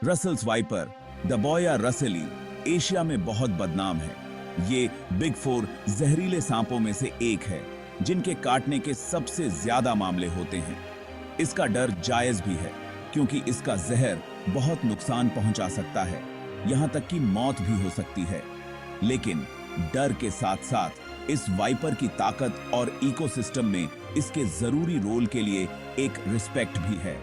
Russell's wiper, the बॉया रसेली, Asia में बहुत बदनाम है। ये बिग फोर जहरीले सांपों में से एक है जिनके काटने के सबसे ज्यादा मामले होते हैं। इसका डर जायज भी है क्योंकि इसका जहर बहुत नुकसान पहुंचा सकता है, यहां तक कि मौत भी हो सकती है। लेकिन डर के साथ साथ इस वाइपर की ताकत और इकोसिस्टम में इसके जरूरी रोल के लिए एक रिस्पेक्ट भी है।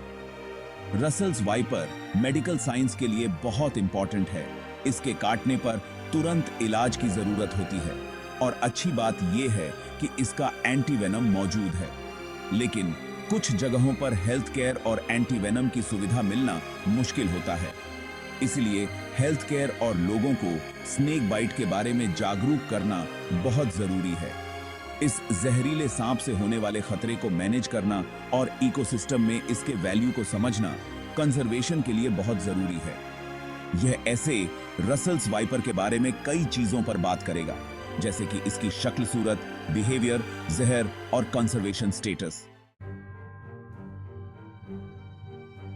रसल्स वाइपर मेडिकल साइंस के लिए बहुत इंपॉर्टेंट है। इसके काटने पर तुरंत इलाज की जरूरत होती है और अच्छी बात यह है कि इसका एंटीवेनम मौजूद है। लेकिन कुछ जगहों पर हेल्थ केयर और एंटीवेनम की सुविधा मिलना मुश्किल होता है। इसलिए हेल्थ केयर और लोगों को स्नेक बाइट के बारे में जागरूक करना बहुत जरूरी है। इस जहरीले सांप से होने वाले खतरे को मैनेज करना और इकोसिस्टम में इसके वैल्यू को समझना कंजर्वेशन के लिए बहुत जरूरी है। यह ऐसे रसल्स वाइपर के बारे में कई चीजों पर बात करेगा, जैसे कि इसकी शक्ल सूरत, बिहेवियर, जहर और कंजर्वेशन स्टेटस।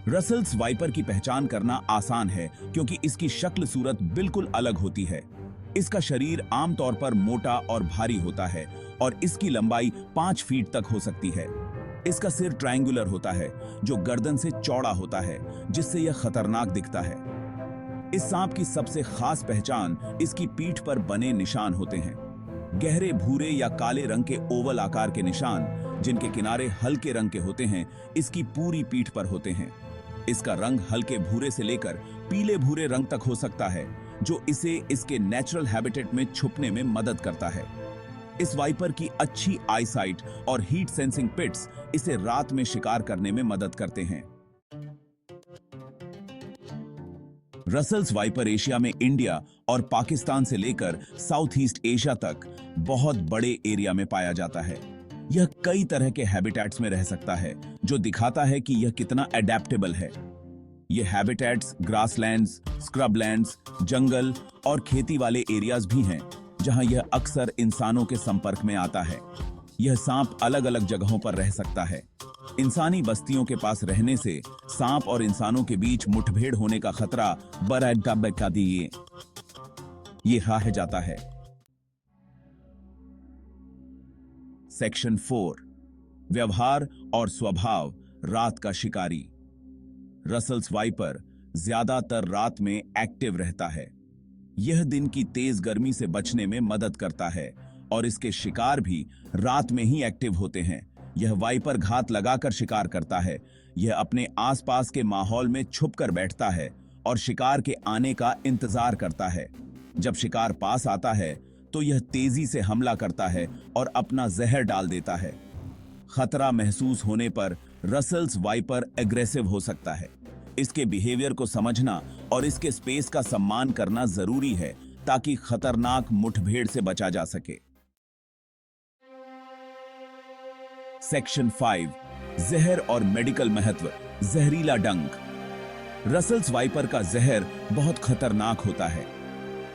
रसल्स वाइपर की पहचान करना आसान है क्योंकि इसकी शक्ल सूरत बिल्कुल अलग होती है। इसका शरीर आमतौर पर मोटा और भारी होता है और इसकी लंबाई 5 फीट तक हो सकती है। इसका सिर ट्रायंगुलर होता है जो गर्दन से चौड़ा होता है, जिससे यह खतरनाक दिखता है। इस सांप की सबसे खास पहचान इसकी पीठ पर बने निशान होते हैं। गहरे भूरे या काले रंग के ओवल आकार के निशान, जिनके किनारे हल्के रंग के होते हैं, इसकी पूरी पीठ पर होते हैं। इसका रंग हल्के भूरे से लेकर पीले भूरे रंग तक हो सकता है, जो इसे इसके नेचुरल हैबिटेट में छुपने में मदद करता है। इस वाइपर की अच्छी आईसाइट और हीट सेंसिंग पिट्स इसे रात में शिकार करने में मदद करते हैं। रसल्स वाइपर एशिया में इंडिया और पाकिस्तान से लेकर साउथ ईस्ट एशिया तक बहुत बड़े एरिया में पाया जाता है। यह कई तरह के हैबिटेट्स में रह सकता है, जो दिखाता है कि यह कितना एडेप्टेबल है। यह हैबिटेट्स ग्रासलैंड्स, स्क्रबलैंड्स, जंगल और खेती वाले एरियाज भी हैं, जहां यह अक्सर इंसानों के संपर्क में आता है। यह सांप अलग अलग जगहों पर रह सकता है। इंसानी बस्तियों के पास रहने से सांप और इंसानों के बीच मुठभेड़ होने का खतरा बढ़ दिए ये रह जाता है। सेक्शन 4, व्यवहार और स्वभाव रात का शिकारी। रसल्स वाइपर ज्यादातर रात में एक्टिव रहता है। यह दिन की तेज गर्मी से बचने में मदद करता है और इसके शिकार भी रात में ही एक्टिव होते हैं। यह वाइपर घात लगाकर शिकार करता है। यह अपने आसपास के माहौल में छुपकर बैठता है और शिकार के आने का इंतजार करता है। जब शिकार पास आता है तो यह तेजी से हमला करता है और अपना जहर डाल देता है। खतरा महसूस होने पर रसल्स वाइपर एग्रेसिव हो सकता है। इसके बिहेवियर को समझना और इसके स्पेस का सम्मान करना जरूरी है ताकि खतरनाक मुठभेड़ से बचा जा सके। सेक्शन 5, जहर और मेडिकल महत्व। जहरीला डंक। रसल्स वाइपर का जहर बहुत खतरनाक होता है।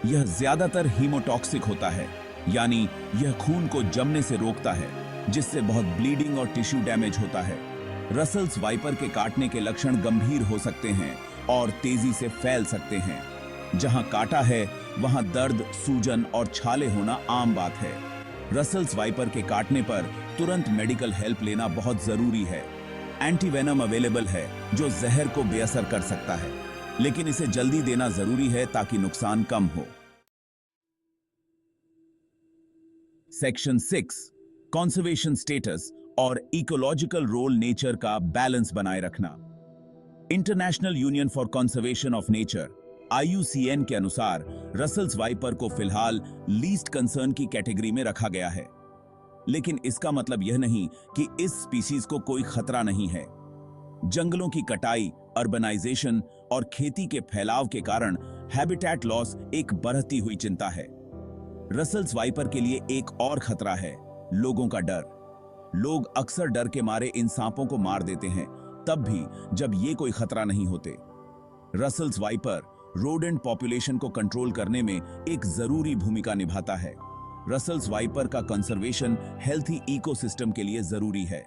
यह ज्यादातर हीमोटॉक्सिक होता है, यानी यह खून को जमने से रोकता है, जिससे बहुत ब्लीडिंग और टिश्यू डैमेज होता है। रसल्स वाइपर के काटने के लक्षण गंभीर हो सकते हैं और तेजी से फैल सकते हैं। जहां काटा है वहां दर्द, सूजन और छाले होना आम बात है। रसल्स वाइपर के काटने पर तुरंत मेडिकल हेल्प लेना बहुत जरूरी है। एंटीवेनम अवेलेबल है जो जहर को बेअसर कर सकता है, लेकिन इसे जल्दी देना जरूरी है ताकि नुकसान कम हो। सेक्शन 6, कंजर्वेशन स्टेटस और इकोलॉजिकल रोल नेचर का बैलेंस बनाए रखना। International union for conservation of nature IUCN के अनुसार रसल्स वाइपर को फिलहाल लीस्ट कंसर्न की कैटेगरी में रखा गया है, लेकिन इसका मतलब यह नहीं कि इस स्पीशीज को कोई खतरा नहीं है। जंगलों की कटाई, अर्बनाइजेशन और खेती के फैलाव के कारण हैबिटेट लॉस एक बढ़ती हुई चिंता है। रसल्स वाइपर के लिए एक और खतरा है, लोगों का डर। लोग अक्सर डर के मारे इन सांपों को मार देते हैं, तब भी जब ये कोई खतरा नहीं होते। रसल्स वाइपर रोडेंट पॉपुलेशन को कंट्रोल करने में एक जरूरी भूमिका निभाता है। रसल्स वाइपर का कंजर्वेशन हेल्थी इकोसिस्टम के लिए जरूरी है।